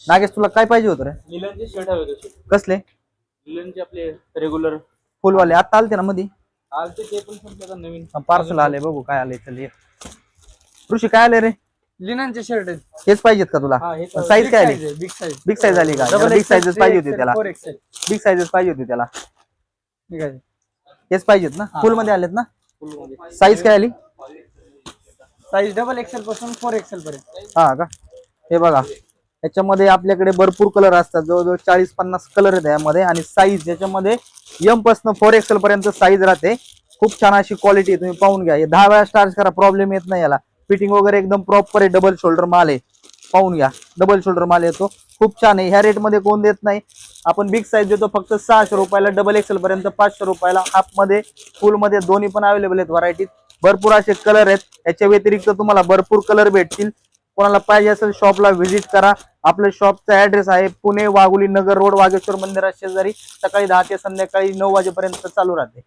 नागेश तुला काय पाहिजे होतं रे? लिलनचे शर्ट हवे होते. कसले? लिलनचे आपले रेग्युलर फुलवाले आता आलते ना मध्ये? आलते ते पण संपले नवीन. पार्सल आले बघू काय आले. चल ये ऋषी काय आले रे? लिननचे शर्ट आहेत. हेच पाहिजेत का तुला? साईज काय आली? Big size. बिग साईज आली का? बिग साईजच पाहिजे होती त्याला. 4XL. बिग साईजच पाहिजे होती त्याला. ठीक आहे. हेच पाहिजेत ना? फुल मध्ये आलेत ना? फुल मध्ये. साईज काय आली? साईज XXL पासून 4XL पर्यंत. हा का? हे बघा याच्यामध्ये आपल्याकडे भरपूर कलर असतात. जवळजवळ 40-50 कलर आहेत यामध्ये. आणि साईज याच्यामध्ये M पासून 4XL पर्यंत साईज राहते. खूप छान अशी क्वालिटी तुम्ही पाहून घ्या. 10 वेळा स्टार्च करा प्रॉब्लेम येत नाही याला. फिटिंग वगैरे एकदम प्रॉपर आहे. डबल शोल्डर माल आहे. पाहून घ्या डबल शोल्डर माल येतो. खूप छान आहे. ह्या रेट मध्ये कोण देत नाही. आपण बिग साईज देतो फक्त 600 रुपयाला. XXL पर्यंत 500 रुपयाला. हाफ मध्ये फुल मध्ये दोन्ही पण अवेलेबल आहेत व्हरायटीज. भरपूर असे कलर आहेत. याच्या व्यतिरिक्त तुम्हाला भरपूर कलर भेटतील. कोणाला पाहिजे असेल शॉपला व्हिजिट करा. आपल्या शॉपचा ऍड्रेस आहे पुणे वाघोली नगर रोड वागेश्वर मंदिरा शेजारी. सकाळी 10 ते संध्याकाळी 9 वाजेपर्यंत चालू राहते.